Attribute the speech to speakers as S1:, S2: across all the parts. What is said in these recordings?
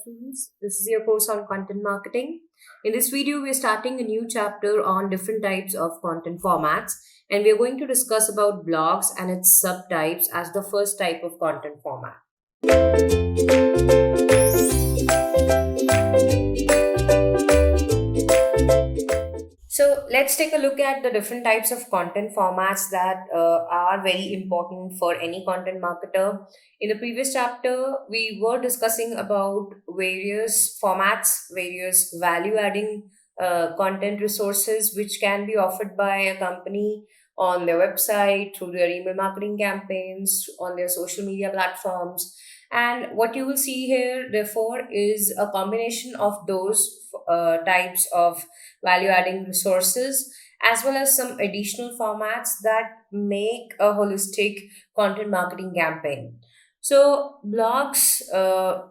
S1: students. This is your course on content marketing. In this video, we're starting a new chapter on different types of content formats, and we're going to discuss about blogs and its subtypes as the first type of content format. So let's take a look at the different types of content formats that are very important for any content marketer. In the previous chapter, we were discussing about various formats, various value adding content resources which can be offered by a company on their website, through their email marketing campaigns, on their social media platforms. And what you will see here, therefore, is a combination of those types of value adding resources, as well as some additional formats that make a holistic content marketing campaign. So, blogs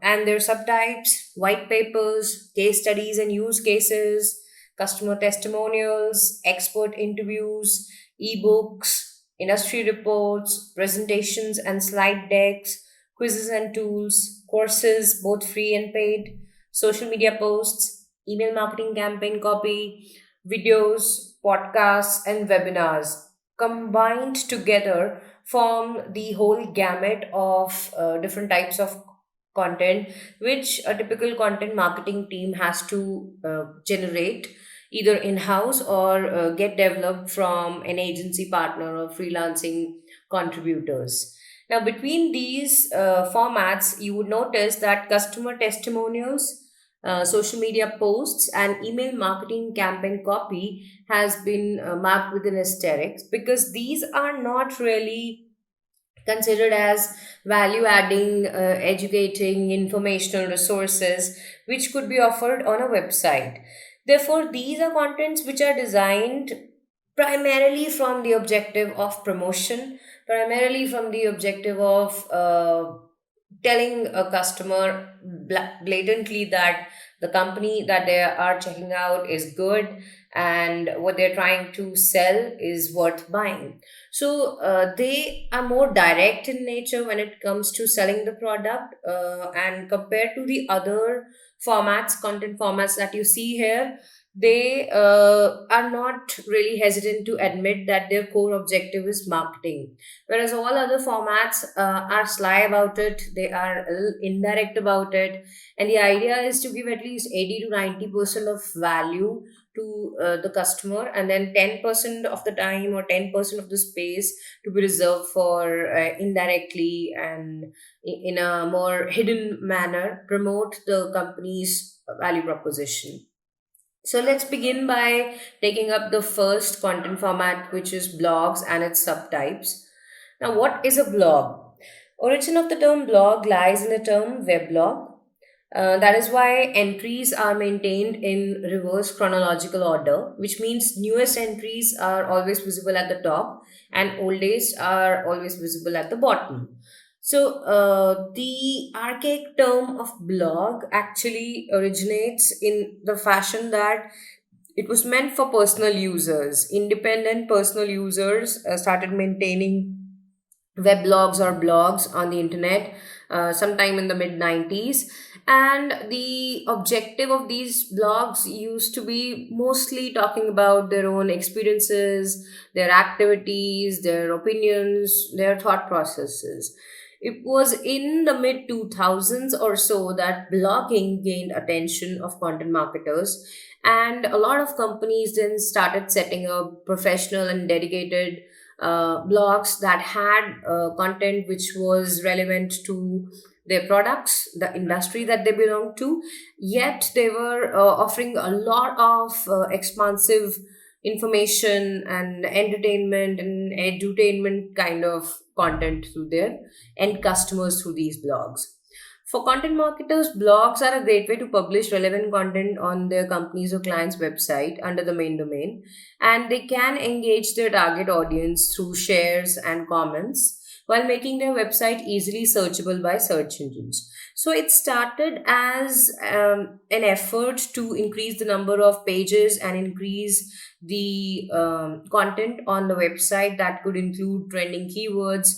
S1: and their subtypes, white papers, case studies and use cases, customer testimonials, expert interviews, ebooks, industry reports, presentations and slide decks, quizzes and tools, courses, both free and paid, social media posts, email marketing campaign copy, videos, podcasts, and webinars combined together form the whole gamut of different types of content which a typical content marketing team has to generate either in house or get developed from an agency partner or freelancing contributors. Now, between these formats, you would notice that customer testimonials, social media posts, and email marketing campaign copy has been marked with an asterisk because these are not really considered as value adding, educating, informational resources which could be offered on a website. Therefore, these are contents which are designed primarily from the objective of promotion, primarily from the objective of telling a customer blatantly that the company that they are checking out is good and what they're trying to sell is worth buying. So they are more direct in nature when it comes to selling the product, and compared to the other formats, content formats that you see here, they are not really hesitant to admit that their core objective is marketing. Whereas all other formats are sly about it, they are a little indirect about it, and the idea is to give at least 80 to 90% of value to the customer, and then 10% of the time or 10% of the space to be reserved for indirectly and in a more hidden manner promote the company's value proposition. So let's begin by taking up the first content format, which is blogs and its subtypes. Now, what is a blog? Origin of the term blog lies in the term weblog. That is why entries are maintained in reverse chronological order, which means newest entries are always visible at the top and oldest are always visible at the bottom. So, the archaic term of blog actually originates in the fashion that it was meant for personal users. Independent personal users started maintaining weblogs or blogs on the internet sometime in the mid 90s, and the objective of these blogs used to be mostly talking about their own experiences, their activities, their opinions, their thought processes. It was in the mid 2000s or so that blogging gained attention of content marketers, and a lot of companies then started setting up professional and dedicated blogs that had content which was relevant to their products, the industry that they belong to, yet they were offering a lot of expansive information and entertainment and edutainment kind of content to their end customers through these blogs. For content marketers, blogs are a great way to publish relevant content on their company's or client's website under the main domain, and they can engage their target audience through shares and comments while making their website easily searchable by search engines. So it started as an effort to increase the number of pages and increase the content on the website that could include trending keywords,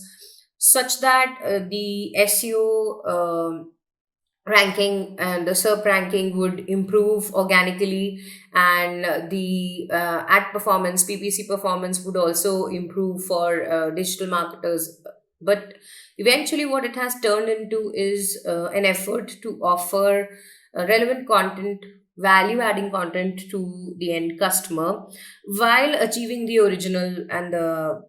S1: such that the SEO ranking and the SERP ranking would improve organically, and the ad performance, PPC performance would also improve for digital marketers. But eventually, what it has turned into is an effort to offer relevant content, value adding content to the end customer while achieving the original and the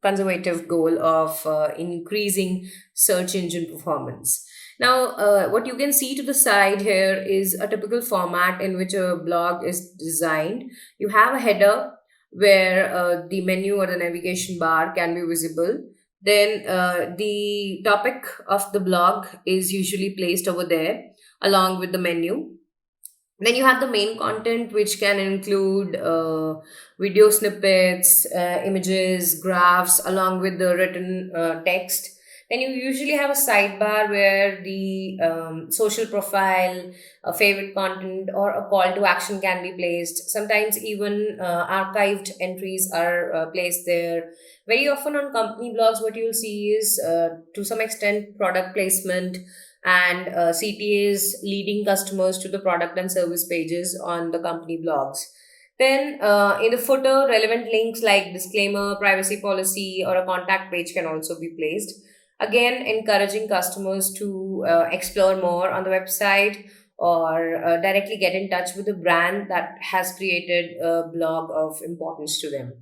S1: conservative goal of increasing search engine performance. Now, what you can see to the side here is a typical format in which a blog is designed. You have a header where the menu or the navigation bar can be visible. Then the topic of the blog is usually placed over there along with the menu. Then you have the main content, which can include video snippets, images, graphs, along with the written text. Then you usually have a sidebar where the social profile, a favorite content, or a call to action can be placed. Sometimes even archived entries are placed there. Very often on company blogs, what you'll see is to some extent product placement and CTAs leading customers to the product and service pages on the company blogs. Then, in the footer, relevant links like disclaimer, privacy policy, or a contact page can also be placed. Again, encouraging customers to explore more on the website or directly get in touch with the brand that has created a blog of importance to them.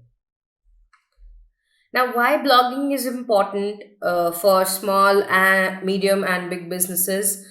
S1: Now, why blogging is important for small and medium and big businesses?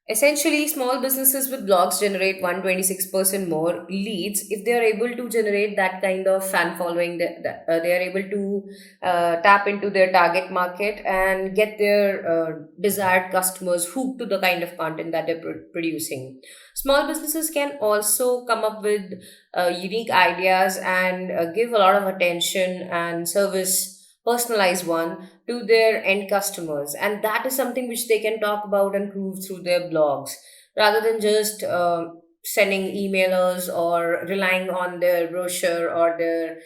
S1: Essentially, small businesses with blogs generate 126% more leads if they are able to generate that kind of fan following, that they are able to tap into their target market and get their desired customers hooked to the kind of content that they're producing. Small businesses can also come up with unique ideas and give a lot of attention and service, personalized one, to their end customers, and that is something which they can talk about and prove through their blogs rather than just sending emailers or relying on their brochure or their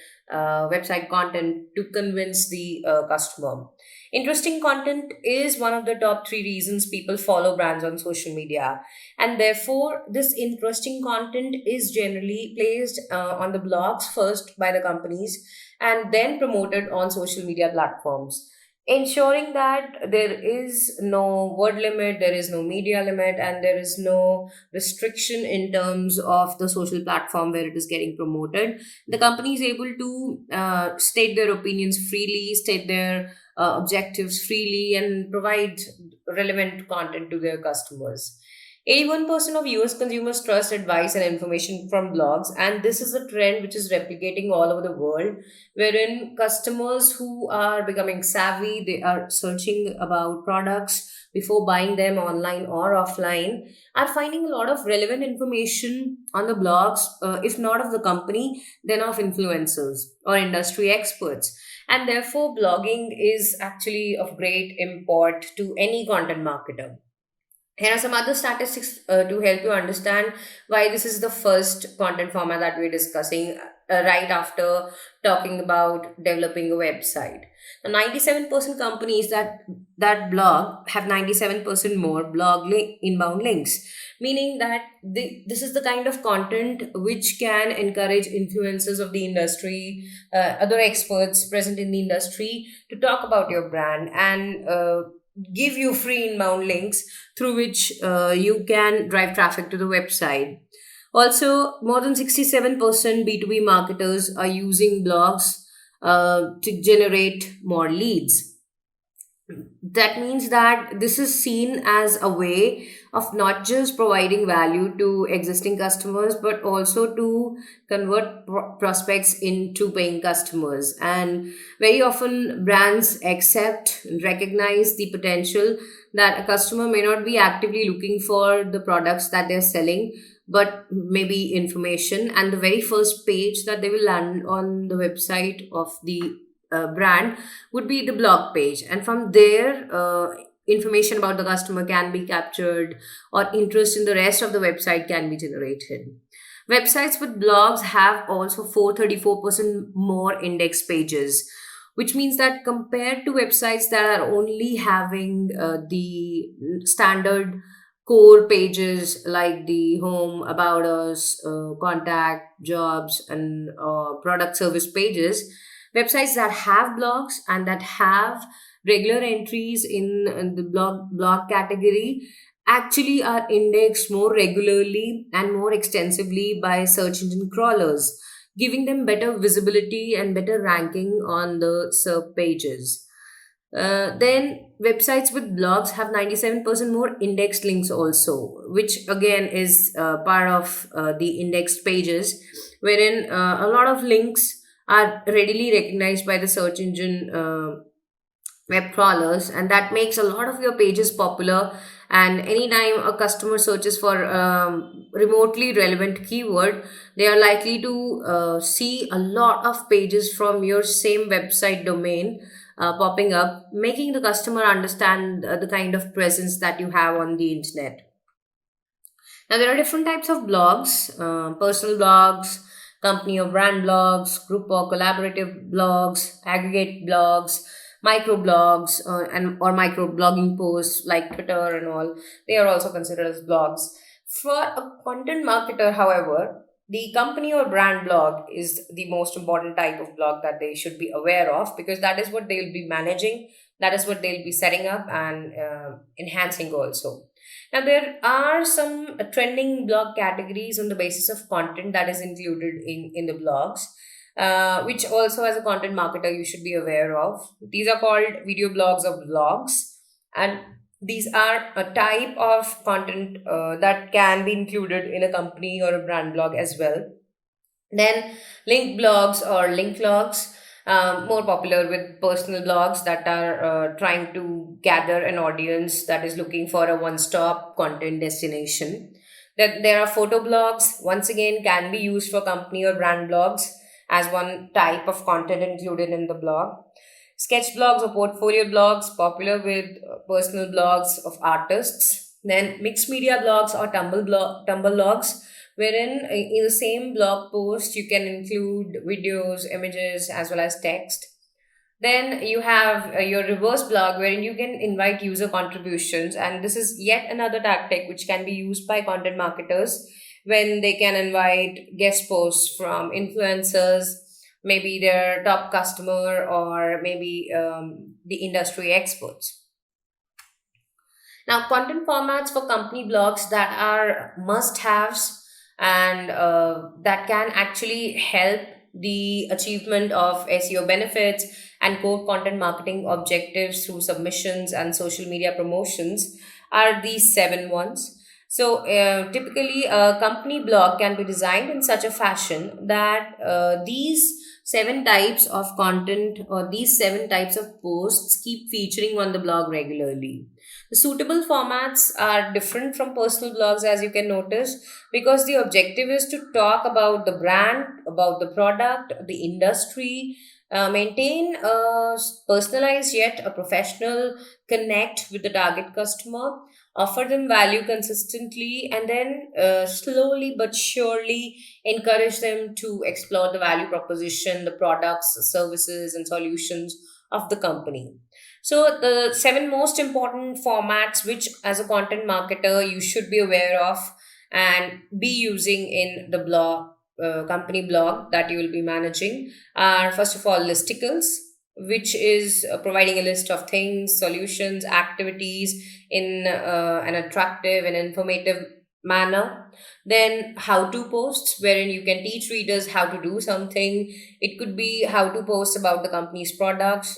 S1: website content to convince the customer. Interesting content is one of the top three reasons people follow brands on social media, and therefore this interesting content is generally placed on the blogs first by the companies and then promoted on social media platforms, ensuring that there is no word limit, there is no media limit, and there is no restriction in terms of the social platform where it is getting promoted. The company is able to state their opinions freely, state their objectives freely, and provide relevant content to their customers. 81% of US consumers trust advice and information from blogs, and this is a trend which is replicating all over the world, wherein customers who are becoming savvy, they are searching about products before buying them online or offline, are finding a lot of relevant information on the blogs, if not of the company, then of influencers or industry experts. And therefore, blogging is actually of great import to any content marketer. Here are some other statistics to help you understand why this is the first content format that we're discussing right after talking about developing a website. The 97% companies that blog have 97% more inbound links, meaning that this is the kind of content which can encourage influencers of the industry, other experts present in the industry to talk about your brand and give you free inbound links through which you can drive traffic to the website. Also, more than 67% B2B marketers are using blogs to generate more leads. That means that this is seen as a way of not just providing value to existing customers but also to convert prospects into paying customers. And very often brands accept and recognize the potential that a customer may not be actively looking for the products that they're selling, but maybe information, and the very first page that they will land on the website of the brand would be the blog page, and from there information about the customer can be captured or interest in the rest of the website can be generated. Websites with blogs have also 434% more index pages, which means that compared to websites that are only having the standard core pages like the home, about us, contact, jobs, and product service pages, websites that have blogs and that have regular entries in the blog category actually are indexed more regularly and more extensively by search engine crawlers, giving them better visibility and better ranking on the SERP pages. Then websites with blogs have 97% more indexed links also, which again is part of the indexed pages, wherein a lot of links are readily recognized by the search engine web crawlers, and that makes a lot of your pages popular. And anytime a customer searches for remotely relevant keyword, they are likely to see a lot of pages from your same website domain popping up, making the customer understand the kind of presence that you have on the internet. Now, there are different types of blogs: personal blogs, company or brand blogs, group or collaborative blogs, aggregate blogs, micro blogs, and or micro blogging posts like Twitter and all. They are also considered as blogs. For a content marketer, however, the company or brand blog is the most important type of blog that they should be aware of, because that is what they'll be managing, that is what they'll be setting up and enhancing also. Now, there are some trending blog categories on the basis of content that is included in the blogs, which also, as a content marketer, you should be aware of. These are called video blogs or vlogs, and these are a type of content that can be included in a company or a brand blog as well. Then link blogs or link blogs, more popular with personal blogs that are trying to gather an audience that is looking for a one-stop content destination. Then there are photo blogs, once again, can be used for company or brand blogs as one type of content included in the blog. Sketch blogs or portfolio blogs, popular with personal blogs of artists. Then mixed media blogs or tumble blogs, wherein in the same blog post you can include videos, images, as well as text. Then you have your reverse blog, wherein you can invite user contributions, and this is yet another tactic which can be used by content marketers when they can invite guest posts from influencers, maybe their top customer, or maybe the industry experts. Now, content formats for company blogs that are must haves and that can actually help the achievement of SEO benefits and core content marketing objectives through submissions and social media promotions are these seven ones. So, typically, a company blog can be designed in such a fashion that these seven types of content or these seven types of posts keep featuring on the blog regularly. The suitable formats are different from personal blogs, as you can notice, because the objective is to talk about the brand, about the product, the industry, maintain a personalized yet a professional connect with the target customer, offer them value consistently, and then slowly but surely encourage them to explore the value proposition, the products, services, and solutions of the company. So, the seven most important formats which, as a content marketer, you should be aware of and be using in the blog, company blog that you will be managing are, first of all, listicles, which is providing a list of things, solutions, activities in an attractive and informative manner. Then how to posts, wherein you can teach readers how to do something. It could be how to post about the company's products,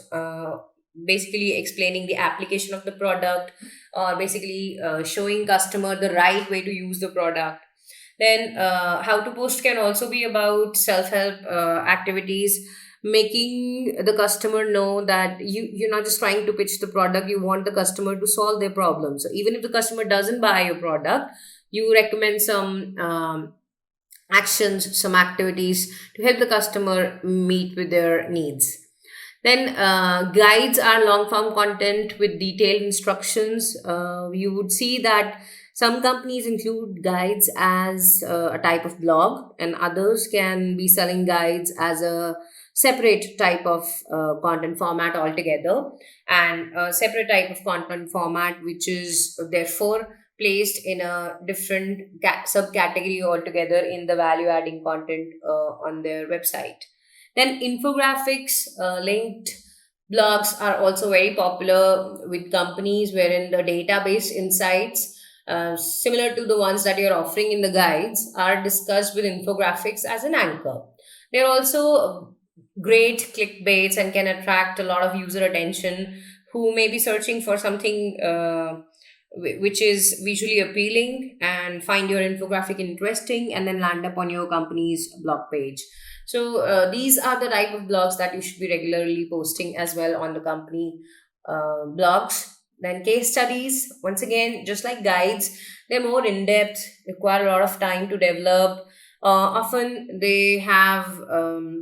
S1: basically explaining the application of the product, or basically showing customer the right way to use the product. Then how to post can also be about self-help activities, making the customer know that you're not just trying to pitch the product, you want the customer to solve their problem. So even if the customer doesn't buy your product, you recommend some actions, some activities to help the customer meet with their needs. Then guides are long form content with detailed instructions. You would see that some companies include guides as a type of blog, and others can be selling guides as a separate type of content format altogether, and a separate type of content format which is therefore placed in a different subcategory altogether in the value adding content on their website. Then infographics linked blogs are also very popular with companies wherein the database insights, similar to the ones that you're offering in the guides, are discussed with infographics as an anchor. They're also great clickbaits and can attract a lot of user attention who may be searching for something which is visually appealing and find your infographic interesting and then land up on your company's blog page. So these are the type of blogs that you should be regularly posting as well on the company blogs. Then case studies, once again, just like guides, they're more in depth, require a lot of time to develop. Often they have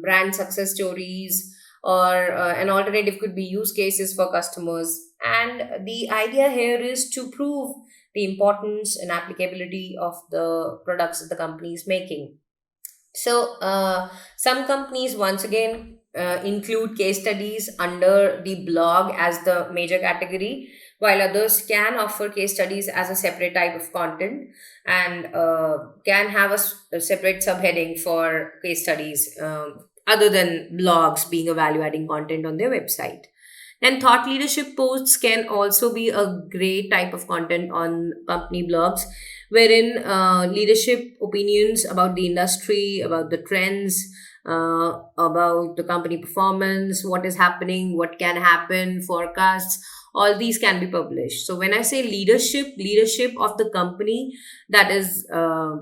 S1: brand success stories, or an alternative could be use cases for customers. And the idea here is to prove the importance and applicability of the products that the company is making. So, some companies once again include case studies under the blog as the major category, while others can offer case studies as a separate type of content and can have a separate subheading for case studies, other than blogs being a value adding content on their website. And thought leadership posts can also be a great type of content on company blogs, wherein leadership opinions about the industry, about the trends, about the company performance, what is happening, what can happen, forecasts, all these can be published. So when I say leadership of the company that is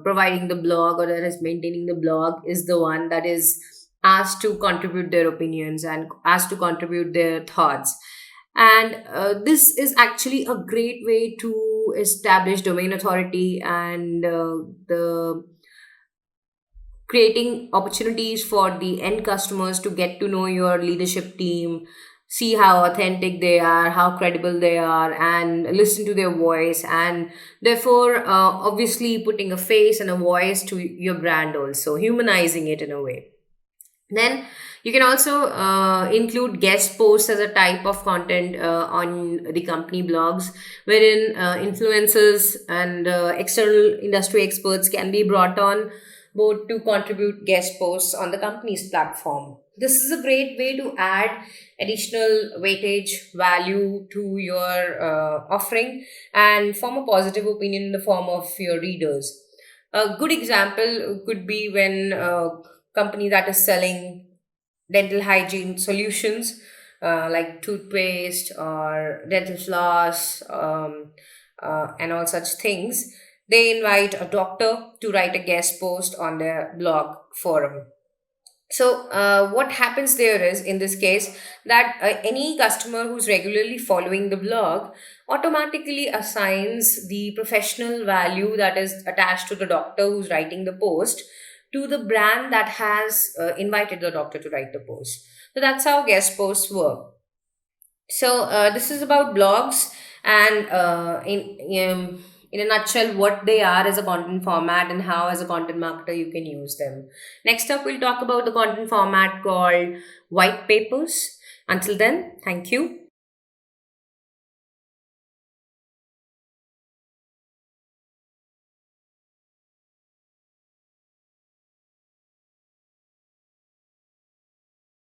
S1: providing the blog or that is maintaining the blog is the one that is asked to contribute their opinions and asked to contribute their thoughts. And this is actually a great way to establish domain authority and the creating opportunities for the end customers to get to know your leadership team, see how authentic they are, how credible they are, and listen to their voice, and therefore obviously putting a face and a voice to your brand, also humanizing it in a way. Then you can also include guest posts as a type of content on the company blogs, wherein influencers and external industry experts can be brought on board to contribute guest posts on the company's platform. This is a great way to add additional weightage value to your offering and form a positive opinion in the form of your readers. A good example could be when a company that is selling dental hygiene solutions, like toothpaste or dental floss, and all such things, they invite a doctor to write a guest post on their blog forum. So, what happens there is, in this case, that any customer who's regularly following the blog automatically assigns the professional value that is attached to the doctor who's writing the post to the brand that has invited the doctor to write the post. So, that's how guest posts work. So this is about blogs, and in a nutshell, what they are as a content format and how, as a content marketer, you can use them. Next up, we'll talk about the content format called white papers. Until then, thank you.